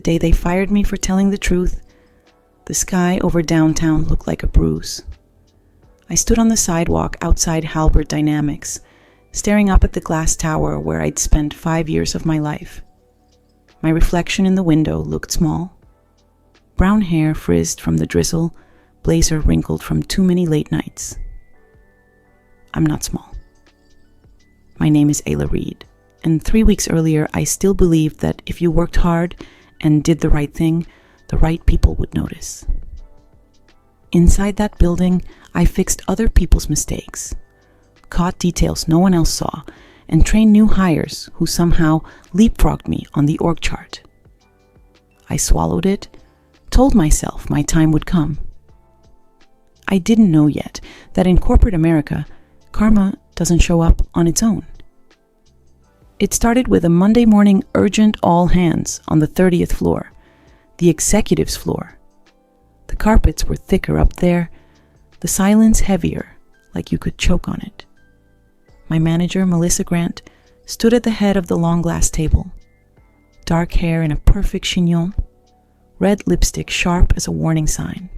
day they fired me for telling the truth, the sky over downtown looked like a bruise. I stood on the sidewalk outside Halbert Dynamics, staring up at the glass tower where I'd spent 5 years of my life. My reflection in the window looked small. Brown hair frizzed from the drizzle, blazer wrinkled from too many late nights. I'm not small. My name is Ayla Reed, and 3 weeks earlier I still believed that if you worked hard and did the right thing, the right people would notice. Inside that building, I fixed other people's mistakes, caught details no one else saw, and trained new hires who somehow leapfrogged me on the org chart. I swallowed it, told myself my time would come. I didn't know yet that in corporate America, karma doesn't show up on its own. It started with a Monday morning urgent all hands on the 30th floor, the executives' floor. The carpets were thicker up there, the silence heavier, like you could choke on it. My manager, Melissa Grant, stood at the head of the long glass table. Dark hair in a perfect chignon, red lipstick sharp as a warning sign.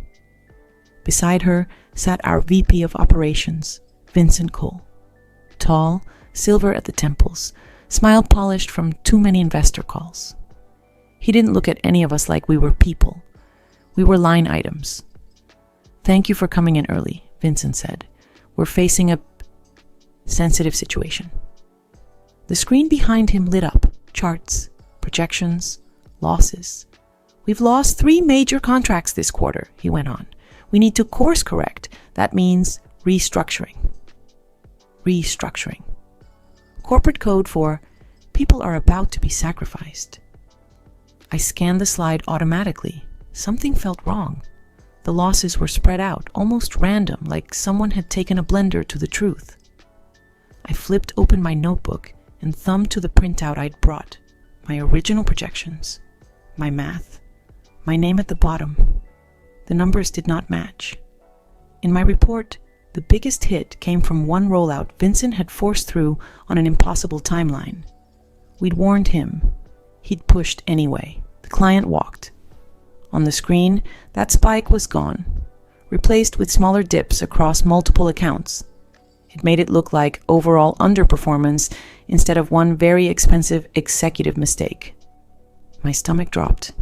Beside her sat our VP of Operations, Vincent Cole. Tall, silver at the temples, smile polished from too many investor calls. He didn't look at any of us like we were people. We were line items. "Thank you for coming in early," Vincent said. "We're facing a sensitive situation." The screen behind him lit up. Charts, projections, losses. "We've lost 3 major contracts this quarter," he went on. "We need to course correct. That means restructuring." Restructuring. Corporate code for people are about to be sacrificed. I scanned the slide automatically. Something felt wrong. The losses were spread out, almost random, like someone had taken a blender to the truth. I flipped open my notebook and thumbed to the printout I'd brought. My original projections. My math. My name at the bottom. The numbers did not match. In my report, the biggest hit came from one rollout Vincent had forced through on an impossible timeline. We'd warned him. He'd pushed anyway. The client walked. On the screen, that spike was gone, replaced with smaller dips across multiple accounts. It made it look like overall underperformance instead of one very expensive executive mistake. My stomach dropped.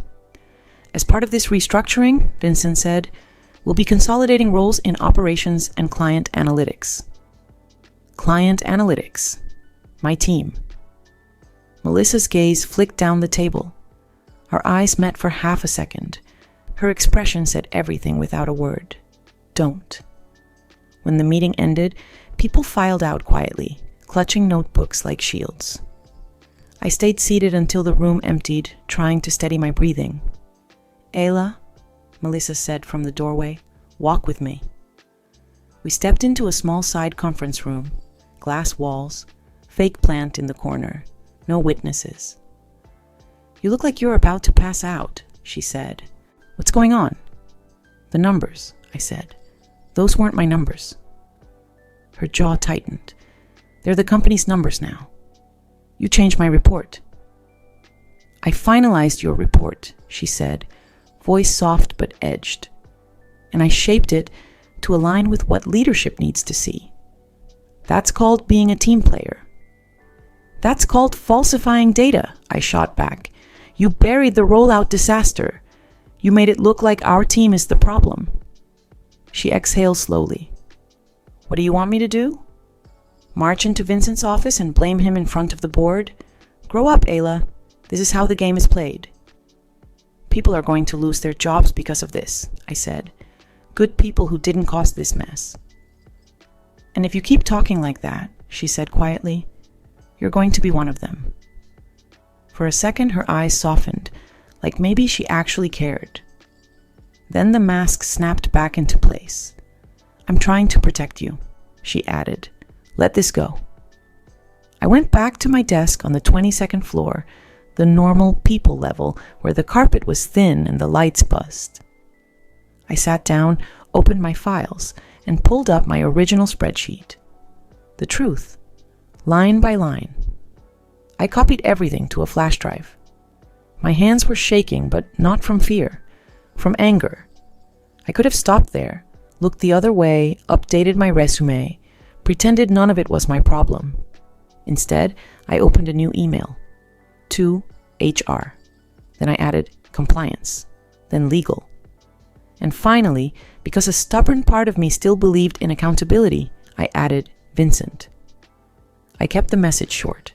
"As part of this restructuring," Vincent said, "we'll be consolidating roles in operations and client analytics." Client analytics. My team. Melissa's gaze flicked down the table. Our eyes met for half a second. Her expression said everything without a word. Don't. When the meeting ended, people filed out quietly, clutching notebooks like shields. I stayed seated until the room emptied, trying to steady my breathing. "Ayla," Melissa said from the doorway, "walk with me." We stepped into a small side conference room, glass walls, fake plant in the corner, no witnesses. "You look like you're about to pass out," she said. "What's going on?" "The numbers," I said. "Those weren't my numbers." Her jaw tightened. "They're the company's numbers now. You changed my report." "I finalized your report," she said, voice soft but edged. "And I shaped it to align with what leadership needs to see. That's called being a team player." "That's called falsifying data," I shot back. "You buried the rollout disaster. You made it look like our team is the problem." She exhaled slowly. "What do you want me to do? March into Vincent's office and blame him in front of the board? Grow up, Ayla. This is how the game is played." "People are going to lose their jobs because of this," I said. "Good people who didn't cause this mess." "And if you keep talking like that," she said quietly, "you're going to be one of them." For a second, her eyes softened, like maybe she actually cared. Then the mask snapped back into place. "I'm trying to protect you," she added. "Let this go." I went back to my desk on the 22nd floor, the normal people level where the carpet was thin and the lights buzzed. I sat down, opened my files, and pulled up my original spreadsheet. The truth, line by line. I copied everything to a flash drive. My hands were shaking, but not from fear, from anger. I could have stopped there, looked the other way, updated my resume, pretended none of it was my problem. Instead, I opened a new email. To HR. Then I added compliance, then legal. And finally, because a stubborn part of me still believed in accountability, I added Vincent. I kept the message short.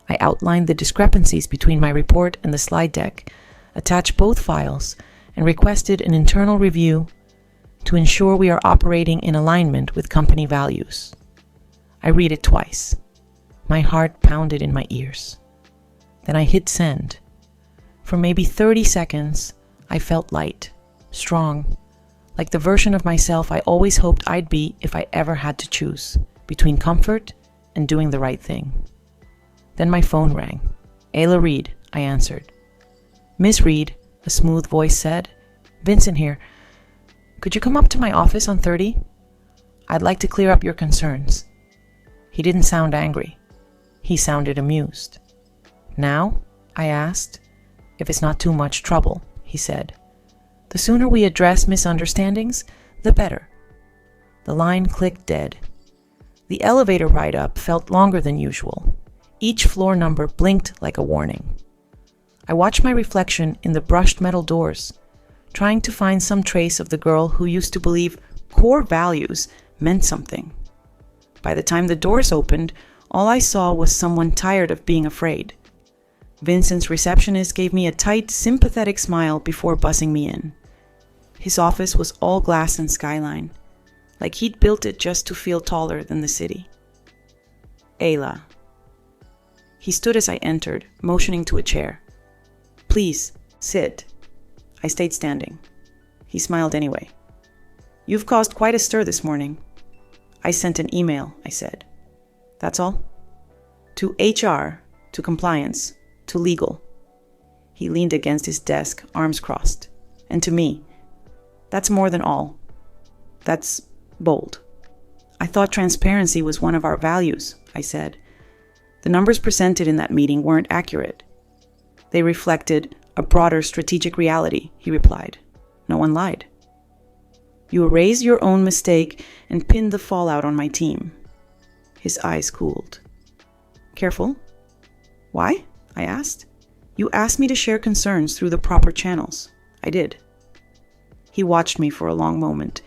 I outlined the discrepancies between my report and the slide deck, attached both files, and requested an internal review to ensure we are operating in alignment with company values. I read it twice. My heart pounded in my ears. Then I hit send. For maybe 30 seconds, I felt light, strong, like the version of myself I always hoped I'd be if I ever had to choose between comfort and doing the right thing. Then my phone rang. Ayla Reed, I answered. Miss Reed, a smooth voice said. Vincent here. Could you come up to my office on 30? I'd like to clear up your concerns. He didn't sound angry. He sounded amused. Now? I asked. If it's not too much trouble, he said. The sooner we address misunderstandings, the better. The line clicked dead. The elevator ride up felt longer than usual. Each floor number blinked like a warning. I watched my reflection in the brushed metal doors, trying to find some trace of the girl who used to believe core values meant something. By the time the doors opened, all I saw was someone tired of being afraid. Vincent's receptionist gave me a tight, sympathetic smile before buzzing me in. His office was all glass and skyline, like he'd built it just to feel taller than the city. Ayla. He stood as I entered, motioning to a chair. Please, sit. I stayed standing. He smiled anyway. You've caused quite a stir this morning. I sent an email, I said. That's all? To HR, to compliance, to legal. He leaned against his desk, arms crossed. And to me. That's more than all. That's bold. I thought transparency was one of our values, I said. The numbers presented in that meeting weren't accurate. They reflected a broader strategic reality, he replied. No one lied. You erased your own mistake and pinned the fallout on my team. His eyes cooled. Careful? Why? I asked. You asked me to share concerns through the proper channels. I did. He watched me for a long moment,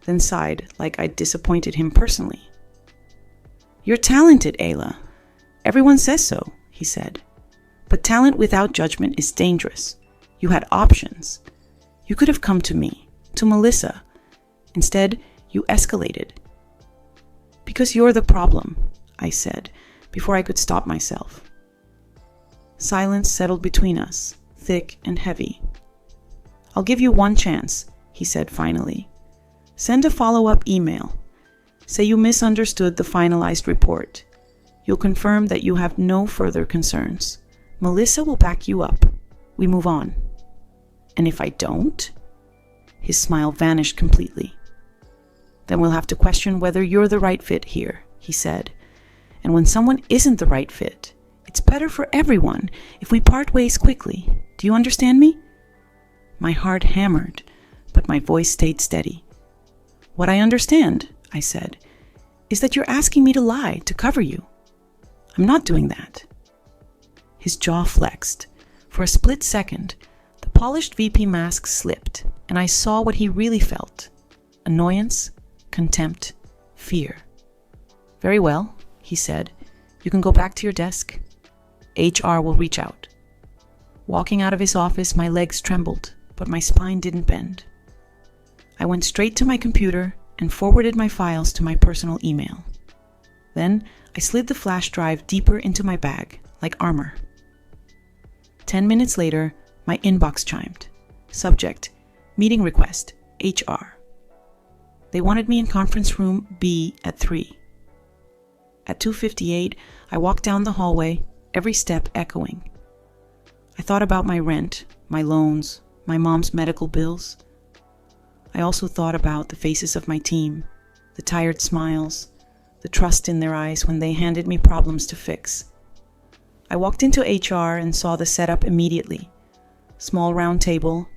then sighed like I'd disappointed him personally. You're talented, Ayla. Everyone says so, he said. But talent without judgment is dangerous. You had options. You could have come to me, to Melissa. Instead, you escalated. Because you're the problem, I said, before I could stop myself. Silence settled between us, thick and heavy. I'll give you one chance, he said finally. Send a follow-up email. Say you misunderstood the finalized report. You'll confirm that you have no further concerns. Melissa will back you up. We move on. And if I don't? His smile vanished completely. Then we'll have to question whether you're the right fit here, he said. And when someone isn't the right fit, it's better for everyone if we part ways quickly. Do you understand me? My heart hammered, but my voice stayed steady. What I understand, I said, is that you're asking me to lie to cover you. I'm not doing that. His jaw flexed. For a split second, the polished VP mask slipped, and I saw what he really felt. Annoyance, contempt, fear. Very well, he said. You can go back to your desk. HR will reach out. Walking out of his office, my legs trembled, but my spine didn't bend. I went straight to my computer and forwarded my files to my personal email. Then I slid the flash drive deeper into my bag, like armor. 10 minutes later, my inbox chimed. Subject, meeting request, HR. They wanted me in conference room B at 3. At 2:58, I walked down the hallway, every step echoing. I thought about my rent, my loans, my mom's medical bills. I also thought about the faces of my team, the tired smiles, the trust in their eyes when they handed me problems to fix. I walked into HR and saw the setup immediately. Small round table,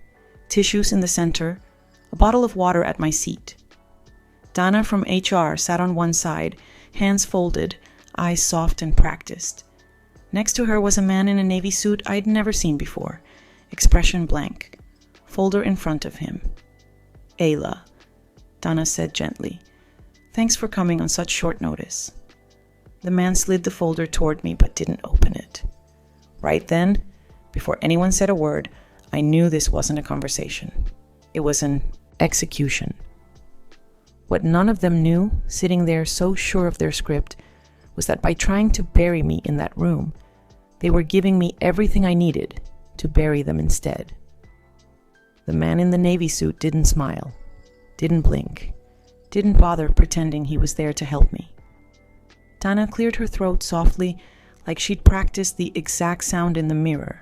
tissues in the center, a bottle of water at my seat. Dana from HR sat on one side, hands folded, eyes soft and practiced. Next to her was a man in a navy suit I'd never seen before, expression blank, folder in front of him. "Ayla," Dana said gently. "Thanks for coming on such short notice." The man slid the folder toward me but didn't open it. Right then, before anyone said a word, I knew this wasn't a conversation. It was an execution. What none of them knew, sitting there so sure of their script, was that by trying to bury me in that room, they were giving me everything I needed to bury them instead. The man in the navy suit didn't smile, didn't blink, didn't bother pretending he was there to help me. Dana cleared her throat softly, like she'd practiced the exact sound in the mirror.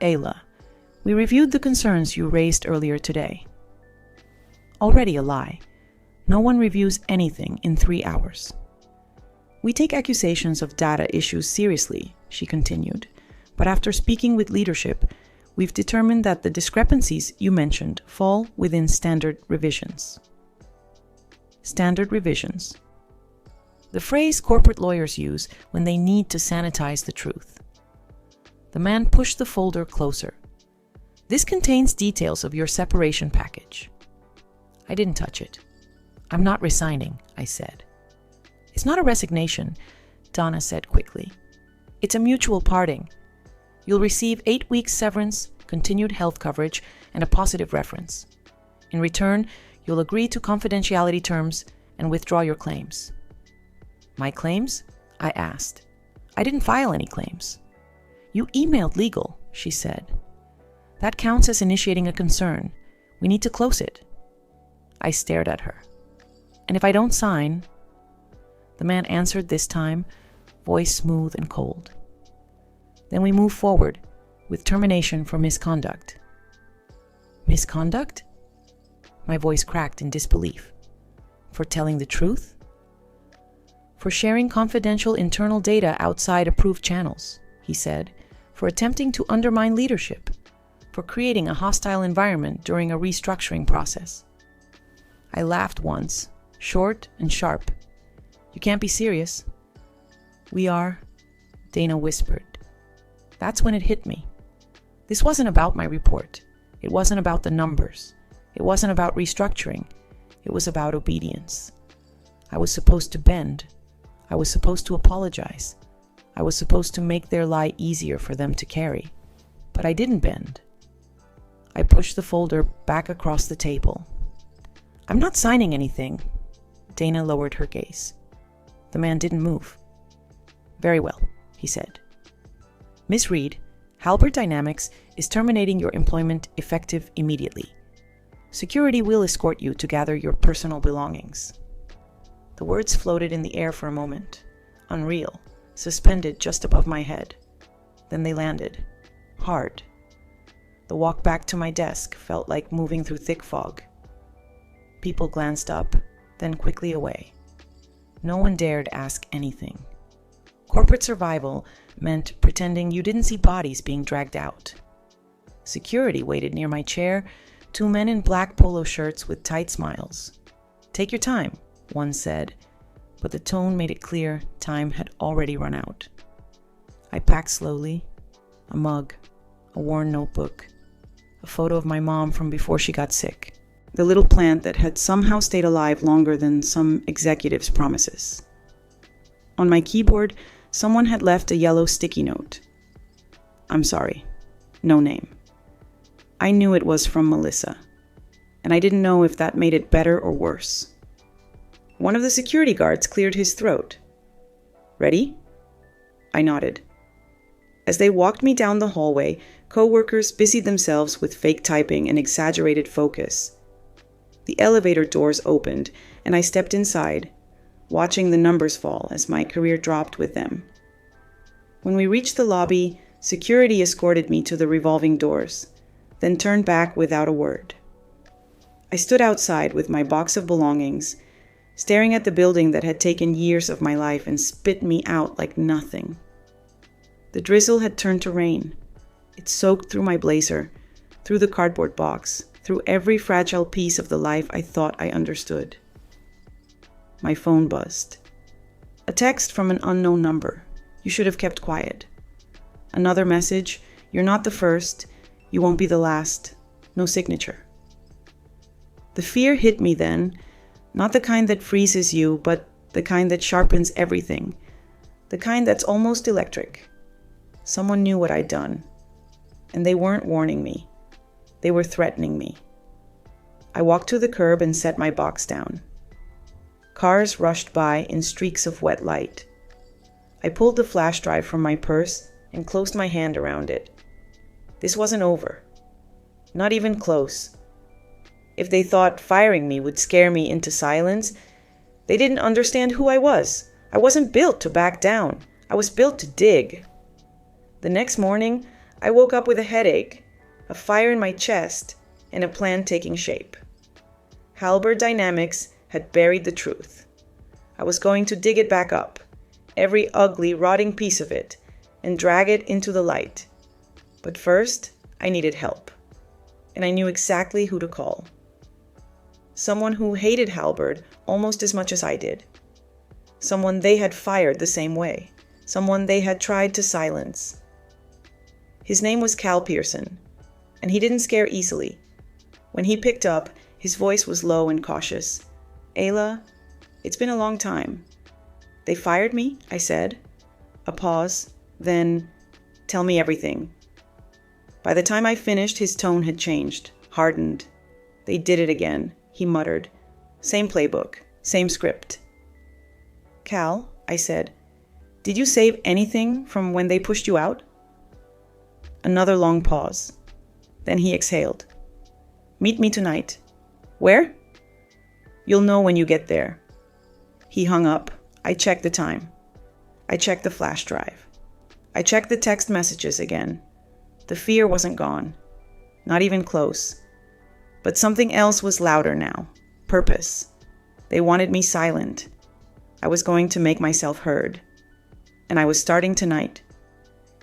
"Ayla, we reviewed the concerns you raised earlier today." Already a lie. No one reviews anything in 3 hours. "We take accusations of data issues seriously," she continued, "but after speaking with leadership, we've determined that the discrepancies you mentioned fall within standard revisions." Standard revisions. The phrase corporate lawyers use when they need to sanitize the truth. The man pushed the folder closer. "This contains details of your separation package." I didn't touch it. "I'm not resigning," I said. "It's not a resignation," Dana said quickly. "It's a mutual parting. You'll receive 8 weeks severance, continued health coverage, and a positive reference. In return, you'll agree to confidentiality terms and withdraw your claims." "My claims?" I asked. "I didn't file any claims." "You emailed legal," she said. "That counts as initiating a concern. We need to close it." I stared at her. "And if I don't sign?" The man answered this time, voice smooth and cold. "Then we move forward with termination for misconduct." Misconduct? My voice cracked in disbelief. For telling the truth? For sharing confidential internal data outside approved channels, he said. For attempting to undermine leadership. For creating a hostile environment during a restructuring process. I laughed once, short and sharp. "You can't be serious." "We are," Dana whispered. That's when it hit me. This wasn't about my report. It wasn't about the numbers. It wasn't about restructuring. It was about obedience. I was supposed to bend. I was supposed to apologize. I was supposed to make their lie easier for them to carry. But I didn't bend. I pushed the folder back across the table. "I'm not signing anything." Dana lowered her gaze. The man didn't move. "Very well," he said. "Miss Reed, Halbert Dynamics is terminating your employment effective immediately. Security will escort you to gather your personal belongings." The words floated in the air for a moment, unreal, suspended just above my head. Then they landed, hard. The walk back to my desk felt like moving through thick fog. People glanced up, then quickly away. No one dared ask anything. Corporate survival meant pretending you didn't see bodies being dragged out. Security waited near my chair, 2 men in black polo shirts with tight smiles. "Take your time," one said, but the tone made it clear time had already run out. I packed slowly, a mug, a worn notebook, a photo of my mom from before she got sick, the little plant that had somehow stayed alive longer than some executive's promises. On my keyboard, someone had left a yellow sticky note. "I'm sorry. No name." I knew it was from Melissa, and I didn't know if that made it better or worse. One of the security guards cleared his throat. "Ready?" I nodded. As they walked me down the hallway, co-workers busied themselves with fake typing and exaggerated focus. The elevator doors opened, and I stepped inside, watching the numbers fall as my career dropped with them. When we reached the lobby, security escorted me to the revolving doors, then turned back without a word. I stood outside with my box of belongings, staring at the building that had taken years of my life and spit me out like nothing. The drizzle had turned to rain. It soaked through my blazer, through the cardboard box, through every fragile piece of the life I thought I understood. My phone buzzed. A text from an unknown number. You should have kept quiet. Another message. You're not the first. You won't be the last. No signature. The fear hit me then, not the kind that freezes you, but the kind that sharpens everything. The kind that's almost electric. Someone knew what I'd done. And they weren't warning me. They were threatening me. I walked to the curb and set my box down. Cars rushed by in streaks of wet light. I pulled the flash drive from my purse and closed my hand around it. This wasn't over. Not even close. If they thought firing me would scare me into silence, they didn't understand who I was. I wasn't built to back down. I was built to dig. The next morning, I woke up with a headache, a fire in my chest, and a plan taking shape. Halberd Dynamics had buried the truth. I was going to dig it back up, every ugly, rotting piece of it, and drag it into the light. But first, I needed help. And I knew exactly who to call. Someone who hated Halberd almost as much as I did. Someone they had fired the same way. Someone they had tried to silence. His name was Cal Pearson, and he didn't scare easily. When he picked up, his voice was low and cautious. Ayla, it's been a long time. They fired me, I said. A pause, then, tell me everything. By the time I finished, his tone had changed, hardened. They did it again, he muttered. Same playbook, same script. Cal, I said, did you save anything from when they pushed you out? Another long pause. Then he exhaled. Meet me tonight. Where? You'll know when you get there. He hung up. I checked the time. I checked the flash drive. I checked the text messages again. The fear wasn't gone. Not even close. But something else was louder now. Purpose. They wanted me silent. I was going to make myself heard. And I was starting tonight.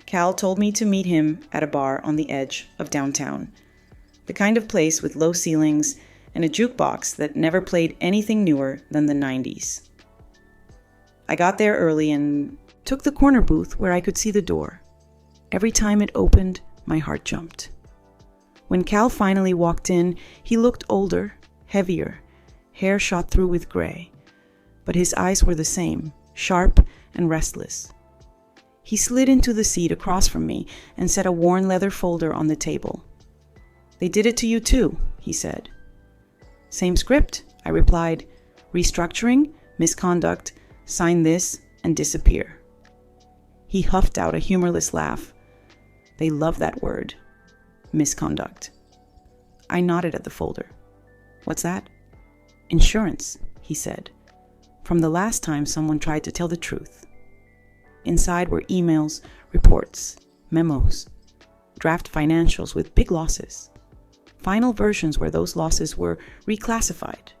Cal told me to meet him at a bar on the edge of downtown. The kind of place with low ceilings and a jukebox that never played anything newer than the 90s. I got there early and took the corner booth where I could see the door. Every time it opened, my heart jumped. When Cal finally walked in, he looked older, heavier, hair shot through with gray. But his eyes were the same, sharp and restless. He slid into the seat across from me and set a worn leather folder on the table. They did it to you too, he said. Same script, I replied. Restructuring, misconduct, sign this, and disappear. He huffed out a humorless laugh. They love that word. Misconduct. I nodded at the folder. What's that? Insurance, he said. From the last time someone tried to tell the truth. Inside were emails, reports, memos, draft financials with big losses. Final versions where those losses were reclassified.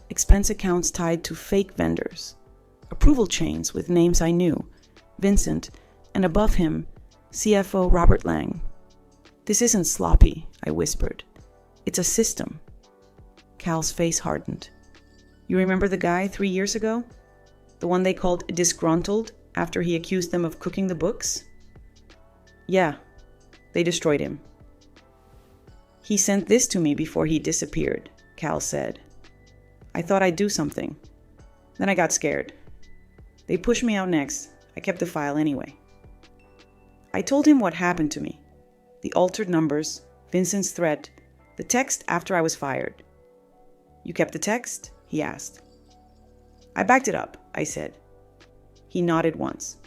Expense accounts tied to fake vendors. Approval chains with names I knew. Vincent, and above him, CFO Robert Lang. This isn't sloppy, I whispered. It's a system. Cal's face hardened. You remember the guy 3 years ago? The one they called disgruntled after he accused them of cooking the books? Yeah, they destroyed him. He sent this to me before he disappeared, Cal said. I thought I'd do something. Then I got scared. They pushed me out next. I kept the file anyway. I told him what happened to me. The altered numbers, Vincent's threat, the text after I was fired. You kept the text? He asked. I backed it up, I said. He nodded once.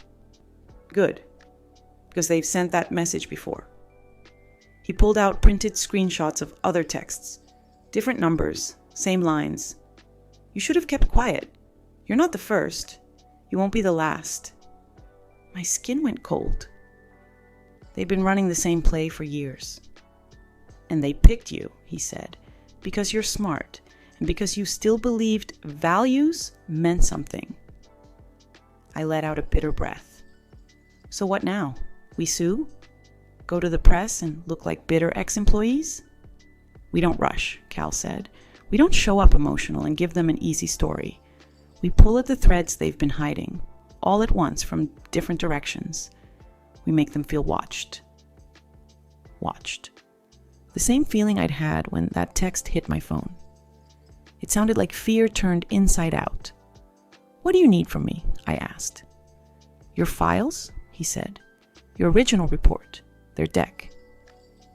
Good, because they've sent that message before. He pulled out printed screenshots of other texts. Different numbers, same lines. You should have kept quiet. You're not the first. You won't be the last. My skin went cold. They've been running the same play for years. And they picked you, he said, because you're smart and because you still believed values meant something. I let out a bitter breath. So what now? We sue? Go to the press and look like bitter ex-employees? We don't rush, Cal said. We don't show up emotional and give them an easy story. We pull at the threads they've been hiding, all at once from different directions. We make them feel watched. Watched. The same feeling I'd had when that text hit my phone. It sounded like fear turned inside out. What do you need from me? I asked. Your files, he said. Your original report, their deck.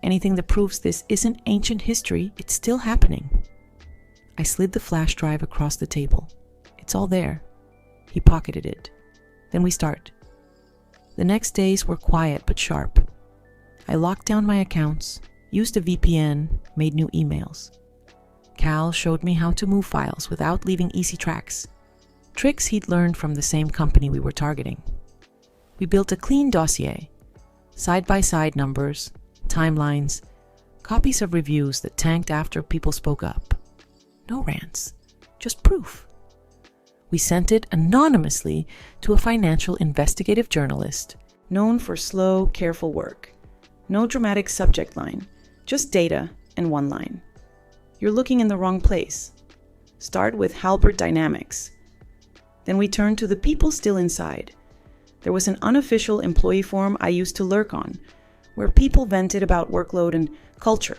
Anything that proves this isn't ancient history, it's still happening. I slid the flash drive across the table. It's all there. He pocketed it. Then we start. The next days were quiet but sharp. I locked down my accounts, used a VPN, made new emails. Cal showed me how to move files without leaving easy tracks. Tricks he'd learned from the same company we were targeting. We built a clean dossier. Side-by-side numbers, timelines, copies of reviews that tanked after people spoke up. No rants, just proof. We sent it anonymously to a financial investigative journalist, known for slow, careful work. No dramatic subject line, just data and one line. You're looking in the wrong place. Start with Halbert Dynamics. Then we turned to the people still inside. There was an unofficial employee forum I used to lurk on, where people vented about workload and culture.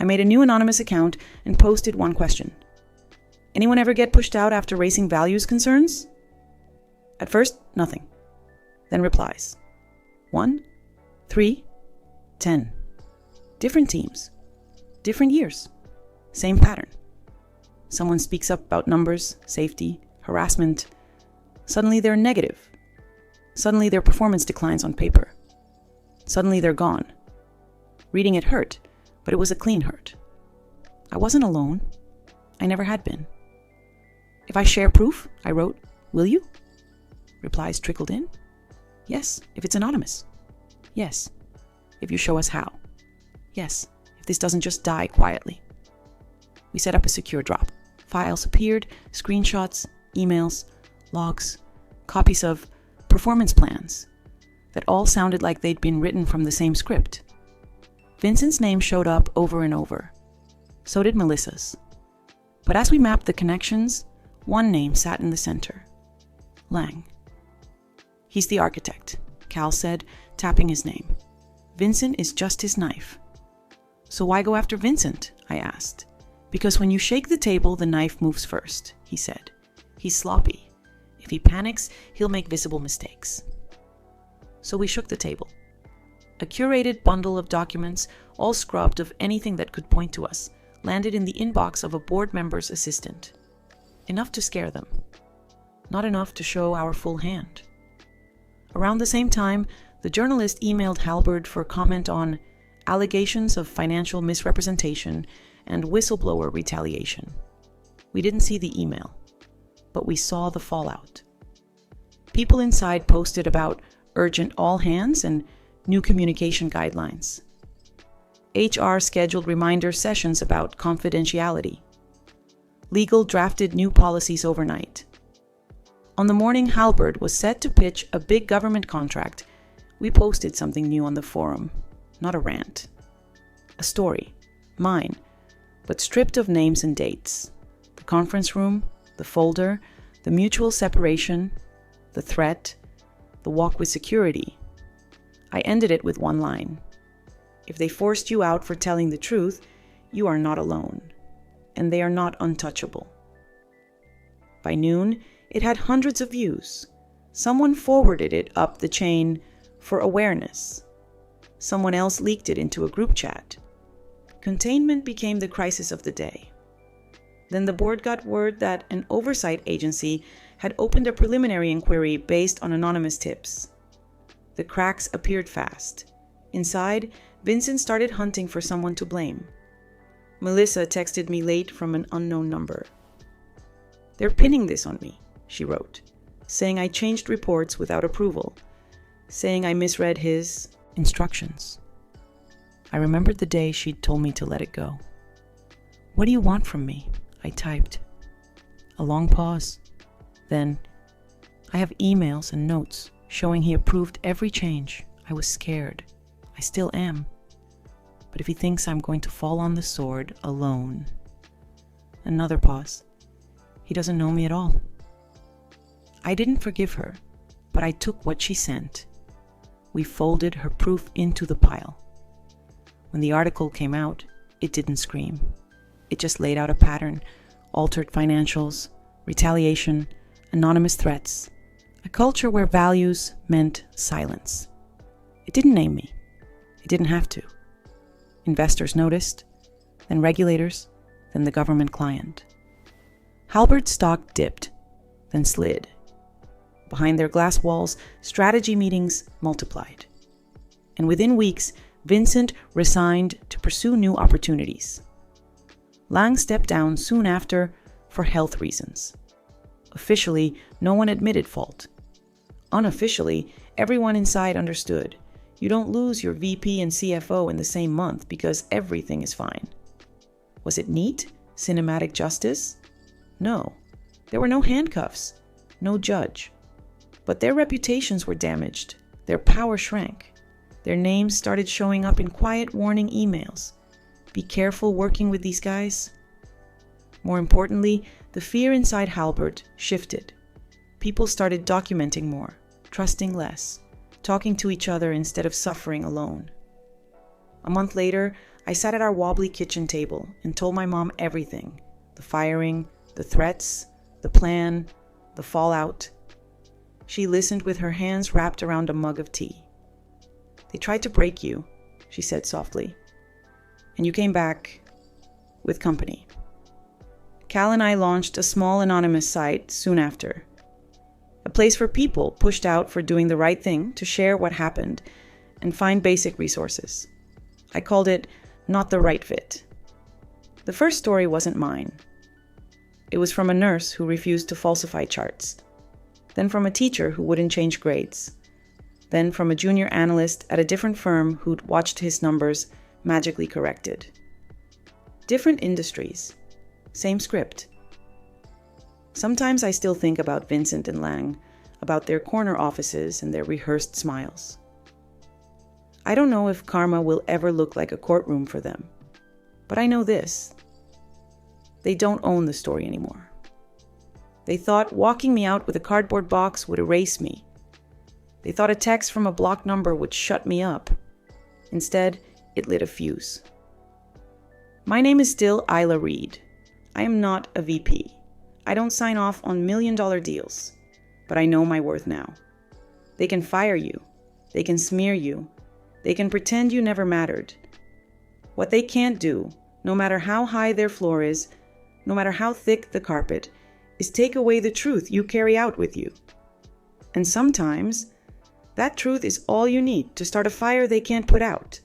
I made a new anonymous account and posted one question. Anyone ever get pushed out after raising values concerns? At first, nothing. Then replies. 1, 3, 10. Different teams. Different years. Same pattern. Someone speaks up about numbers, safety, harassment. Suddenly they're negative. Suddenly their performance declines on paper. Suddenly they're gone. Reading it hurt, but it was a clean hurt. I wasn't alone. I never had been. If I share proof, I wrote, will you? Replies trickled in. Yes, if it's anonymous. Yes, if you show us how. Yes, if this doesn't just die quietly. We set up a secure drop. Files appeared, screenshots, emails, logs, copies of performance plans that all sounded like they'd been written from the same script. Vincent's name showed up over and over. So did Melissa's. But as we mapped the connections, one name sat in the center. Lang. He's the architect, Cal said, tapping his name. Vincent is just his knife. So why go after Vincent? I asked. Because when you shake the table, the knife moves first, he said. He's sloppy. If he panics, he'll make visible mistakes. So we shook the table. A curated bundle of documents, all scrubbed of anything that could point to us, landed in the inbox of a board member's assistant. Enough to scare them. Not enough to show our full hand. Around the same time, the journalist emailed Halbert for comment on allegations of financial misrepresentation and whistleblower retaliation. We didn't see the email, but we saw the fallout. People inside posted about urgent all hands and new communication guidelines. HR scheduled reminder sessions about confidentiality. Legal drafted new policies overnight. On the morning Halbert was set to pitch a big government contract, we posted something new on the forum. Not a rant. A story. Mine. But stripped of names and dates. The conference room, the folder, the mutual separation, the threat, the walk with security. I ended it with one line. If they forced you out for telling the truth, you are not alone. And they are not untouchable. By noon, it had hundreds of views. Someone forwarded it up the chain for awareness. Someone else leaked it into a group chat. Containment became the crisis of the day. Then the board got word that an oversight agency had opened a preliminary inquiry based on anonymous tips. The cracks appeared fast. Inside, Vincent started hunting for someone to blame. Melissa texted me late from an unknown number. They're pinning this on me, she wrote, saying I changed reports without approval, saying I misread his instructions. I remembered the day she'd told me to let it go. What do you want from me? I typed. A long pause. Then, I have emails and notes showing he approved every change. I was scared. I still am. But if he thinks I'm going to fall on the sword alone... Another pause. He doesn't know me at all. I didn't forgive her, but I took what she sent. We folded her proof into the pile. When the article came out, it didn't scream. It just laid out a pattern: altered financials, retaliation, anonymous threats, a culture where values meant silence. It didn't name me. It didn't have to. Investors noticed, then regulators, then the government client. Halbert's stock dipped, then slid. Behind their glass walls, strategy meetings multiplied. And within weeks, Vincent resigned to pursue new opportunities. Lang stepped down soon after for health reasons. Officially, no one admitted fault. Unofficially, everyone inside understood. You don't lose your VP and CFO in the same month because everything is fine. Was it neat? Cinematic justice? No. There were no handcuffs, no judge. But their reputations were damaged. Their power shrank. Their names started showing up in quiet warning emails. Be careful working with these guys. More importantly, the fear inside Halbert shifted. People started documenting more, trusting less, talking to each other instead of suffering alone. A month later, I sat at our wobbly kitchen table and told my mom everything: the firing, the threats, the plan, the fallout. She listened with her hands wrapped around a mug of tea. They tried to break you, she said softly. And you came back with company. Cal and I launched a small anonymous site soon after. A place for people pushed out for doing the right thing to share what happened and find basic resources. I called it Not the Right Fit. The first story wasn't mine. It was from a nurse who refused to falsify charts. Then from a teacher who wouldn't change grades. Then from a junior analyst at a different firm who'd watched his numbers magically corrected. Different industries. Same script. Sometimes I still think about Vincent and Lang, about their corner offices and their rehearsed smiles. I don't know if karma will ever look like a courtroom for them, but I know this. They don't own the story anymore. They thought walking me out with a cardboard box would erase me. They thought a text from a blocked number would shut me up. Instead, it lit a fuse. My name is still Isla Reed. I am not a VP. I don't sign off on million-dollar deals, but I know my worth now. They can fire you. They can smear you. They can pretend you never mattered. What they can't do, no matter how high their floor is, no matter how thick the carpet, is take away the truth you carry out with you. And sometimes, that truth is all you need to start a fire they can't put out.